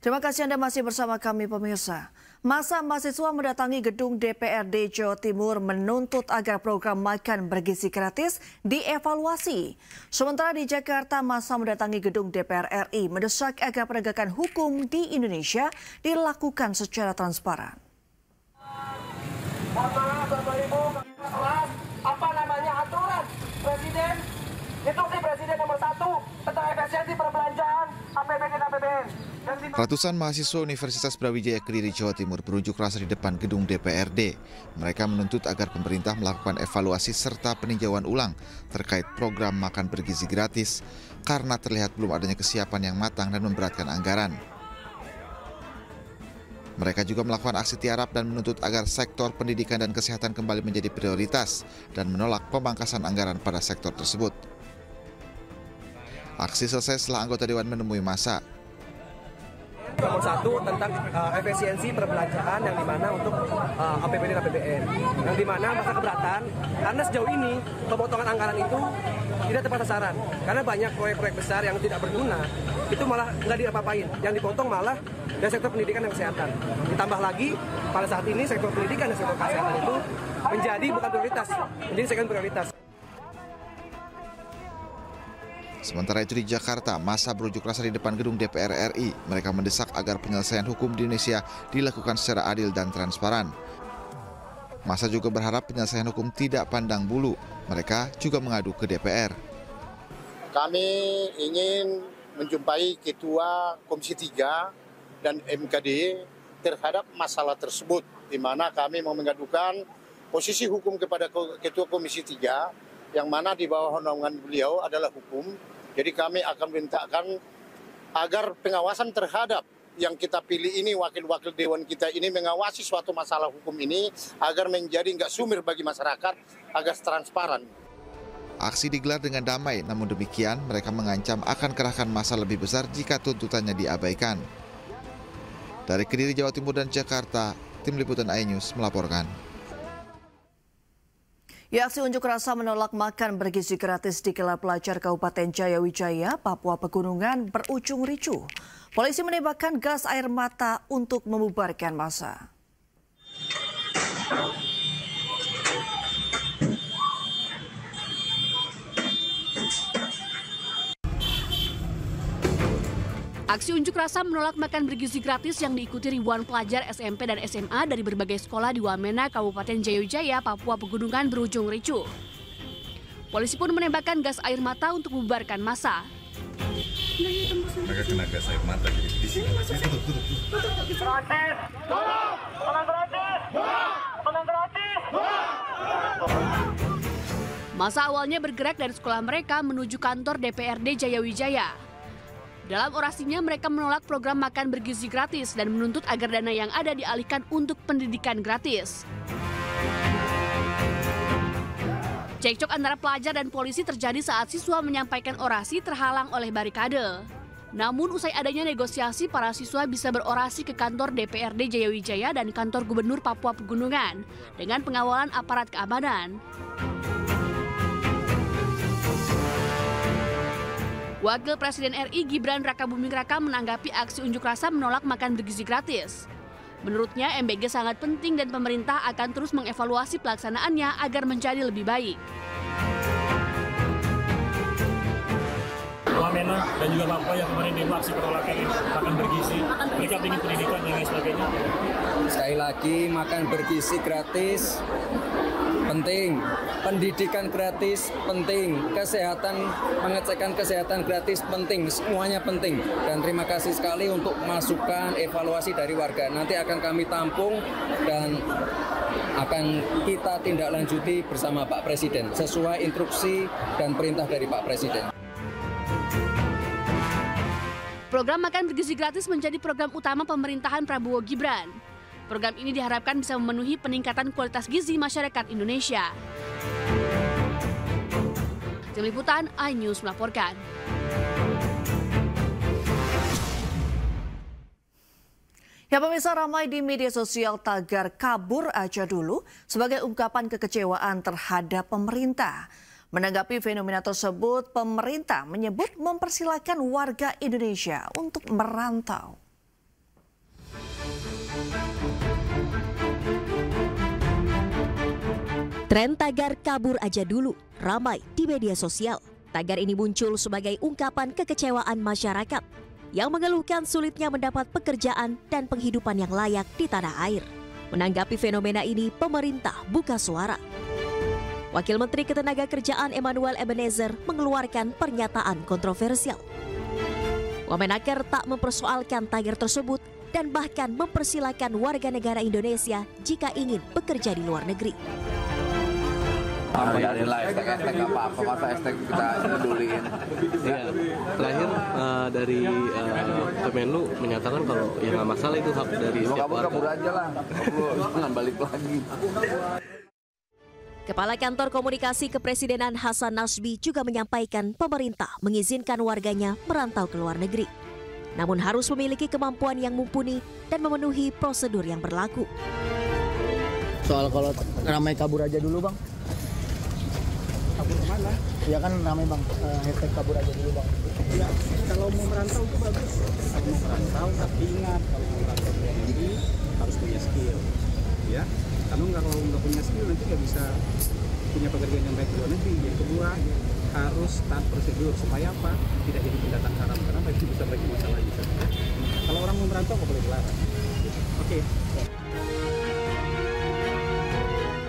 Terima kasih Anda masih bersama kami pemirsa. Masa mahasiswa mendatangi gedung DPRD Jawa Timur menuntut agar program makan bergizi gratis dievaluasi. Sementara di Jakarta, masa mendatangi gedung DPR RI mendesak agar penegakan hukum di Indonesia dilakukan secara transparan. Apa namanya aturan Presiden, instruksi Presiden nomor 1 tentang efisiensi perbelanjaan APBD dan APBN. Ratusan mahasiswa Universitas Brawijaya Kediri, Jawa Timur berunjuk rasa di depan gedung DPRD. Mereka menuntut agar pemerintah melakukan evaluasi serta peninjauan ulang terkait program makan bergizi gratis karena terlihat belum adanya kesiapan yang matang dan memberatkan anggaran. Mereka juga melakukan aksi tiarap dan menuntut agar sektor pendidikan dan kesehatan kembali menjadi prioritas dan menolak pemangkasan anggaran pada sektor tersebut. Aksi selesai setelah anggota Dewan menemui massa. Nomor 1 tentang efisiensi perbelanjaan yang dimana untuk APBD dan APBN. Yang dimana masa keberatan karena sejauh ini pemotongan anggaran itu tidak tepat sasaran. Karena banyak proyek-proyek besar yang tidak berguna itu malah nggak diapa-apain. Yang dipotong malah dari sektor pendidikan dan kesehatan. Ditambah lagi pada saat ini sektor pendidikan dan sektor kesehatan itu menjadi bukan prioritas, menjadi second prioritas. Sementara itu di Jakarta, massa berunjuk rasa di depan gedung DPR RI. Mereka mendesak agar penyelesaian hukum di Indonesia dilakukan secara adil dan transparan. Massa juga berharap penyelesaian hukum tidak pandang bulu. Mereka juga mengadu ke DPR. Kami ingin menjumpai Ketua Komisi 3 dan MKD terhadap masalah tersebut, di mana kami mau mengadukan posisi hukum kepada Ketua Komisi 3, yang mana di bawah naungan beliau adalah hukum. Jadi kami akan mintakan agar pengawasan terhadap yang kita pilih ini, wakil-wakil dewan kita ini mengawasi suatu masalah hukum ini agar menjadi nggak sumir bagi masyarakat, agar transparan. Aksi digelar dengan damai, namun demikian mereka mengancam akan kerahkan massa lebih besar jika tuntutannya diabaikan. Dari Kediri, Jawa Timur dan Jakarta, Tim Liputan iNews melaporkan. Aksi unjuk rasa menolak makan bergizi gratis digelar pelajar Kabupaten Jayawijaya, Papua Pegunungan berujung ricuh. Polisi menembakkan gas air mata untuk membubarkan massa. Aksi unjuk rasa menolak makan bergizi gratis yang diikuti ribuan pelajar SMP dan SMA dari berbagai sekolah di Wamena, Kabupaten Jayawijaya, Papua Pegunungan berujung ricuh. Polisi pun menembakkan gas air mata untuk membubarkan massa. Mereka kena gas air mata di sini. Tutup. Gratis! Tolong! Makan gratis! Makan gratis! Massa awalnya bergerak dari sekolah mereka menuju kantor DPRD Jayawijaya. Dalam orasinya, mereka menolak program makan bergizi gratis dan menuntut agar dana yang ada dialihkan untuk pendidikan gratis. Cekcok antara pelajar dan polisi terjadi saat siswa menyampaikan orasi terhalang oleh barikade. Namun usai adanya negosiasi, para siswa bisa berorasi ke kantor DPRD Jayawijaya dan kantor Gubernur Papua Pegunungan dengan pengawalan aparat keamanan. Wakil Presiden RI Gibran Rakabuming Raka menanggapi aksi unjuk rasa menolak makan bergizi gratis. Menurutnya MBG sangat penting dan pemerintah akan terus mengevaluasi pelaksanaannya agar menjadi lebih baik. Wamena dan juga Papua yang kemarin demo aksi penolakan makan bergizi, mereka ingin pendidikan dan lain sebagainya. Sekali lagi, makan bergizi gratis penting, pendidikan gratis penting, pengecekan kesehatan gratis penting, semuanya penting. Dan terima kasih sekali untuk masukan evaluasi dari warga. Nanti akan kami tampung dan akan kita tindak lanjuti bersama Pak Presiden sesuai instruksi dan perintah dari Pak Presiden. Program makan bergizi gratis menjadi program utama pemerintahan Prabowo Gibran. Program ini diharapkan bisa memenuhi peningkatan kualitas gizi masyarakat Indonesia. Tim Liputan iNews melaporkan. Ya pemirsa, ramai di media sosial tagar kabur aja dulu sebagai ungkapan kekecewaan terhadap pemerintah. Menanggapi fenomena tersebut, pemerintah menyebut mempersilahkan warga Indonesia untuk merantau. Tren tagar kabur aja dulu ramai di media sosial. Tagar ini muncul sebagai ungkapan kekecewaan masyarakat yang mengeluhkan sulitnya mendapat pekerjaan dan penghidupan yang layak di tanah air. Menanggapi fenomena ini, pemerintah buka suara. Wakil Menteri Ketenagakerjaan Emmanuel Ebenezer mengeluarkan pernyataan kontroversial. Wamenaker tak mempersoalkan tagar tersebut dan bahkan mempersilakan warga negara Indonesia jika ingin bekerja di luar negeri. Biarinlah hashtag apa-apa, masa hashtag kita peduliin. Iya, terakhir dari Kemenlu menyatakan kalau ya nggak masalah itu hak dari setiap warga. Kabur aja lah, jangan balik lagi. Kepala Kantor Komunikasi Kepresidenan Hasan Nasbi juga menyampaikan pemerintah mengizinkan warganya merantau ke luar negeri. Namun harus memiliki kemampuan yang mumpuni dan memenuhi prosedur yang berlaku. Soal kalau ramai kabur aja dulu, Bang. Kabur kemana? Ya kan ramai, Bang, hashtag kabur aja dulu, Bang. Ya, kalau mau merantau itu bagus. Kalau mau merantau, tapi ingat kalau mau merantau ke luar negeri harus punya skill. Ya, kalau nggak punya skill nanti nggak bisa punya pekerjaan yang baik di luar negeri. Yang kedua, harus taat prosedur supaya apa? Tidak jadi pendatang haram, karena itu bisa bagi masalah juga. Kalau orang mau merantau nggak boleh dilarang. Oke.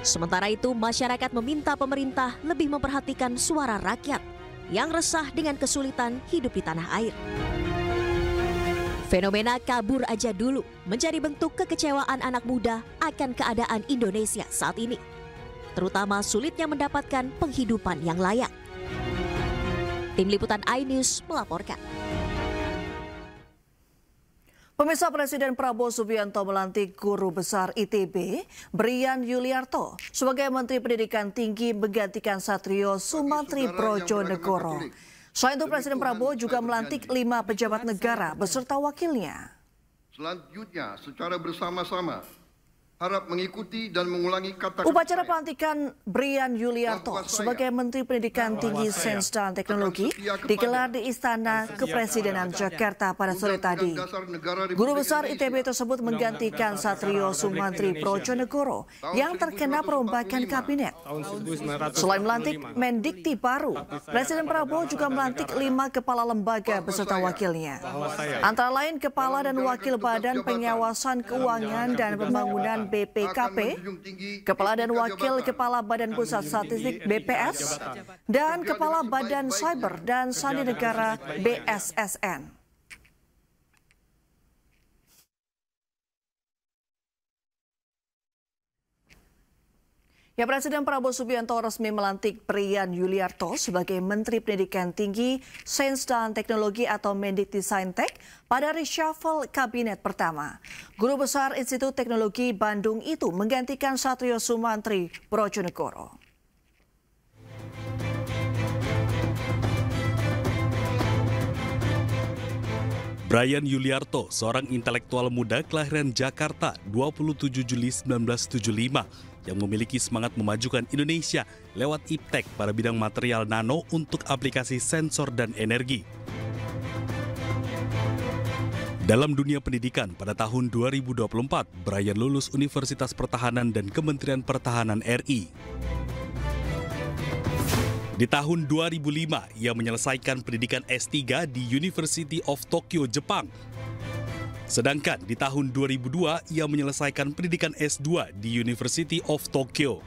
Sementara itu, masyarakat meminta pemerintah lebih memperhatikan suara rakyat yang resah dengan kesulitan hidup di tanah air. Fenomena kabur aja dulu menjadi bentuk kekecewaan anak muda akan keadaan Indonesia saat ini, terutama sulitnya mendapatkan penghidupan yang layak. Tim Liputan iNews melaporkan. Pemirsa, Presiden Prabowo Subianto melantik Guru Besar ITB, Brian Yuliarto, sebagai Menteri Pendidikan Tinggi menggantikan Satrio Sumantri Brojonegoro. Selain itu, Presiden Prabowo juga melantik 5 pejabat negara beserta wakilnya. Selanjutnya, secara bersama-sama, harap mengikuti dan mengulangi kata-kata. Upacara pelantikan Brian Yuliarto sebagai Menteri Pendidikan Tinggi, Sains dan Teknologi digelar di Istana Kepresidenan Jakarta pada sore tadi. Guru Besar ITB tersebut menggantikan Satrio Sumantri Brojonegoro yang terkena perombakan kabinet. Selain melantik Mendikti baru, Presiden Prabowo juga melantik 5 kepala lembaga beserta wakilnya. Antara lain Kepala dan Wakil Badan Pengawasan Keuangan dan Pembangunan BPKP, Kepala dan Wakil Kepala Badan Pusat Statistik BPS, dan Kepala Badan Cyber dan Sandi Negara BSSN. Ya, Presiden Prabowo Subianto resmi melantik Brian Yuliarto sebagai Menteri Pendidikan Tinggi, Sains dan Teknologi atau Mendikti-Saintek pada reshuffle kabinet pertama. Guru Besar Institut Teknologi Bandung itu menggantikan Satrio Sumantri Brojonegoro. Brian Yuliarto, seorang intelektual muda kelahiran Jakarta 27 Juli 1975, yang memiliki semangat memajukan Indonesia lewat iptek pada bidang material nano untuk aplikasi sensor dan energi. Dalam dunia pendidikan, pada tahun 2024, Brian lulus Universitas Pertahanan dan Kementerian Pertahanan RI. Di tahun 2005, ia menyelesaikan pendidikan S3 di University of Tokyo, Jepang. Sedangkan di tahun 2002, ia menyelesaikan pendidikan S2 di University of Tokyo.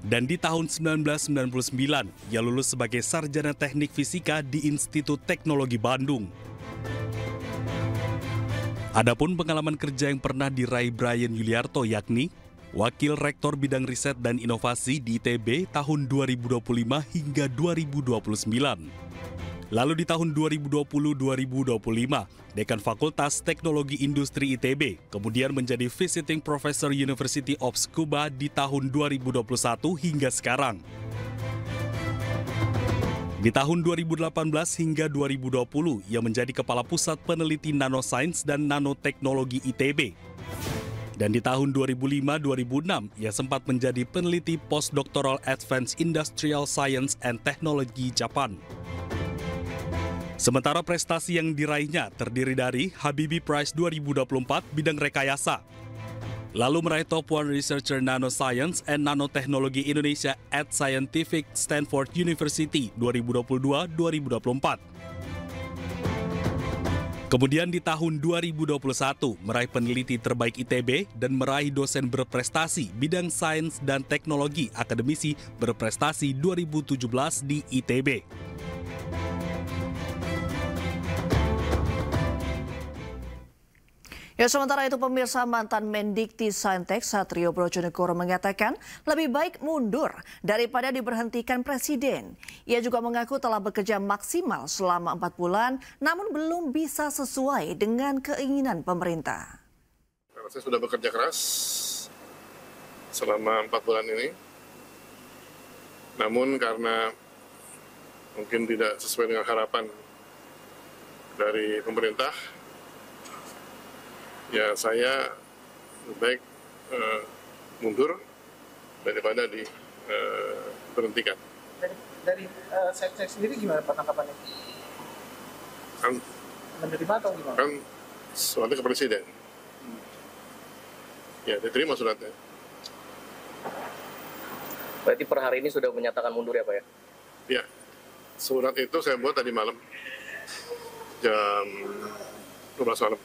Dan di tahun 1999, ia lulus sebagai Sarjana Teknik Fisika di Institut Teknologi Bandung. Adapun pengalaman kerja yang pernah diraih Brian Yuliarto yakni Wakil Rektor Bidang Riset dan Inovasi di ITB tahun 2025 hingga 2029. Lalu di tahun 2020-2025, Dekan Fakultas Teknologi Industri ITB, kemudian menjadi Visiting Professor University of Tsukuba di tahun 2021 hingga sekarang. Di tahun 2018 hingga 2020, ia menjadi Kepala Pusat Peneliti Nanoscience dan Nanoteknologi ITB. Dan di tahun 2005-2006, ia sempat menjadi peneliti Postdoctoral Advanced Industrial Science and Technology Japan. Sementara prestasi yang diraihnya terdiri dari Habibie Prize 2024 bidang rekayasa, Lalu meraih Top 1 Researcher Nanoscience and Nanotechnology Indonesia at Scientific Stanford University 2022-2024. Kemudian di tahun 2021 meraih peneliti terbaik ITB dan meraih dosen berprestasi bidang sains dan teknologi akademisi berprestasi 2017 di ITB. Ya, sementara itu pemirsa, mantan Mendikti Saintek Satrio Brojonegoro mengatakan lebih baik mundur daripada diberhentikan Presiden. Ia juga mengaku telah bekerja maksimal selama 4 bulan namun belum bisa sesuai dengan keinginan pemerintah. Saya sudah bekerja keras selama 4 bulan ini, namun karena mungkin tidak sesuai dengan harapan dari pemerintah, ya saya lebih baik mundur daripada diberhentikan. Dari saya sendiri gimana Pak tanggapannya? Kan menerima atau gimana? Kan suratnya ke Presiden. Ya, diterima suratnya. Berarti per hari ini sudah menyatakan mundur ya Pak ya? Ya, surat itu saya buat tadi malam, jam 12 malam.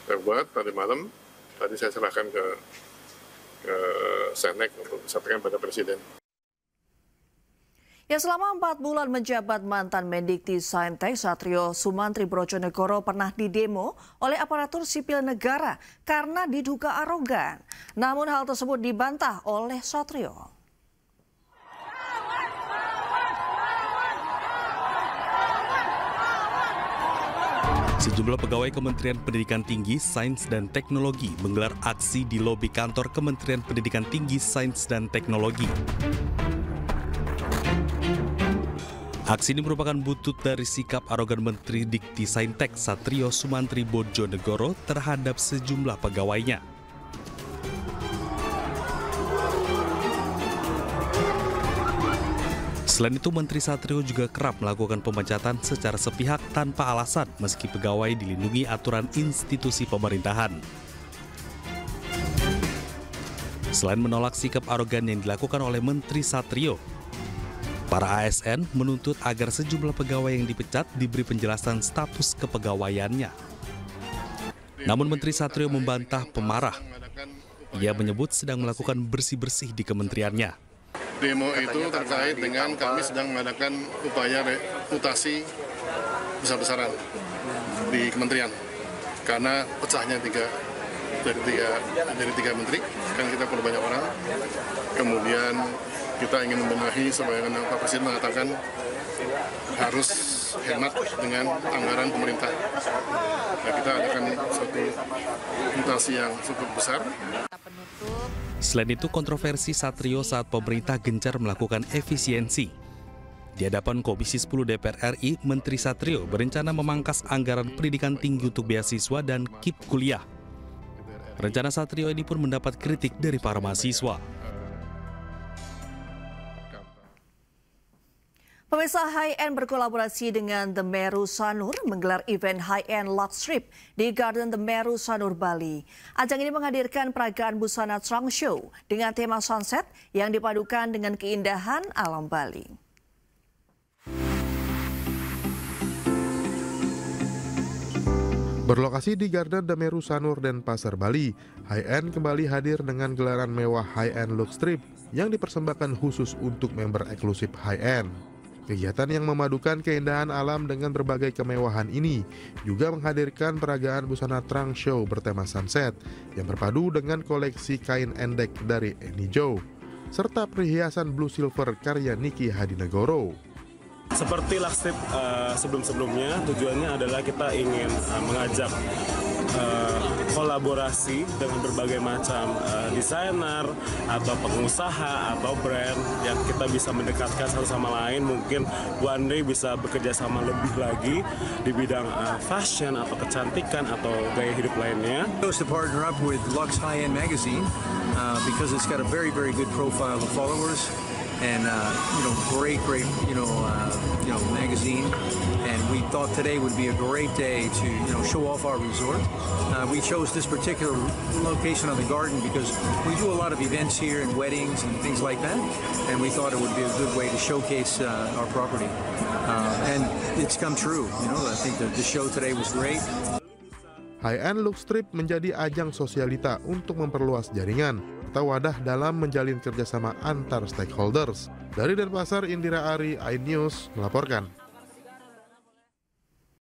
Saya buat tadi malam, tadi saya serahkan ke Senek untuk disampaikan pada Presiden. Ya, selama 4 bulan menjabat, mantan Mendikti Saintek Satrio Sumantri Brojonegoro pernah didemo oleh aparatur sipil negara karena diduga arogan. Namun hal tersebut dibantah oleh Satrio. Sejumlah pegawai Kementerian Pendidikan Tinggi, Sains dan Teknologi menggelar aksi di lobi kantor Kementerian Pendidikan Tinggi, Sains dan Teknologi. Aksi ini merupakan butut dari sikap arogan Menteri Dikti Saintek Satrio Sumantri Brojonegoro terhadap sejumlah pegawainya. Selain itu, Menteri Satrio juga kerap melakukan pemecatan secara sepihak tanpa alasan meski pegawai dilindungi aturan institusi pemerintahan. Selain menolak sikap arogan yang dilakukan oleh Menteri Satrio, para ASN menuntut agar sejumlah pegawai yang dipecat diberi penjelasan status kepegawaiannya. Namun Menteri Satrio membantah pemarah. Ia menyebut sedang melakukan bersih-bersih di kementeriannya. Demo itu terkait dengan kami sedang mengadakan upaya reputasi besar-besaran di kementerian. Karena pecahnya dari tiga menteri, kan kita perlu banyak orang. Kemudian kita ingin membenahi supaya Pak Presiden mengatakan harus hemat dengan anggaran pemerintah. Nah, kita adakan satu mutasi yang cukup besar. Selain itu, kontroversi Satrio saat pemerintah gencar melakukan efisiensi. Di hadapan Komisi 10 DPR RI, Menteri Satrio berencana memangkas anggaran pendidikan tinggi untuk beasiswa dan KIP kuliah. Rencana Satrio ini pun mendapat kritik dari para mahasiswa. Pemirsa, High-End berkolaborasi dengan The Meru Sanur menggelar event High-End Lux Trip di Garden The Meru Sanur, Bali. Ajang ini menghadirkan peragaan busana trunk show dengan tema sunset yang dipadukan dengan keindahan alam Bali. Berlokasi di Garden The Meru Sanur dan Pasar Bali, High-End kembali hadir dengan gelaran mewah High-End Lux Trip yang dipersembahkan khusus untuk member eksklusif High-End. Kegiatan yang memadukan keindahan alam dengan berbagai kemewahan ini juga menghadirkan peragaan busana trunk show bertema sunset yang berpadu dengan koleksi kain endek dari Enijo, serta perhiasan blue silver karya Niki Hadinegoro. Seperti Lux Trip sebelum-sebelumnya, tujuannya adalah kita ingin mengajak kolaborasi dengan berbagai macam desainer atau pengusaha atau brand yang kita bisa mendekatkan satu sama lain. Mungkin one day bisa bekerja sama lebih lagi di bidang fashion atau kecantikan atau gaya hidup lainnya. To partner up with Lux High-End Magazine because it's got a very, very good profile of followers. And great magazine, and we thought today would be a great day to show off our resort. We chose this particular location of the garden because we do a lot of events here and weddings and things like that, and we thought it would be a good way to showcase our property. And it's come true. I think the show today was great. High-End Lux Trip menjadi ajang sosialita untuk memperluas jaringan atau wadah dalam menjalin kerjasama antar stakeholders. Dari Denpasar, Indira Ari, iNews melaporkan.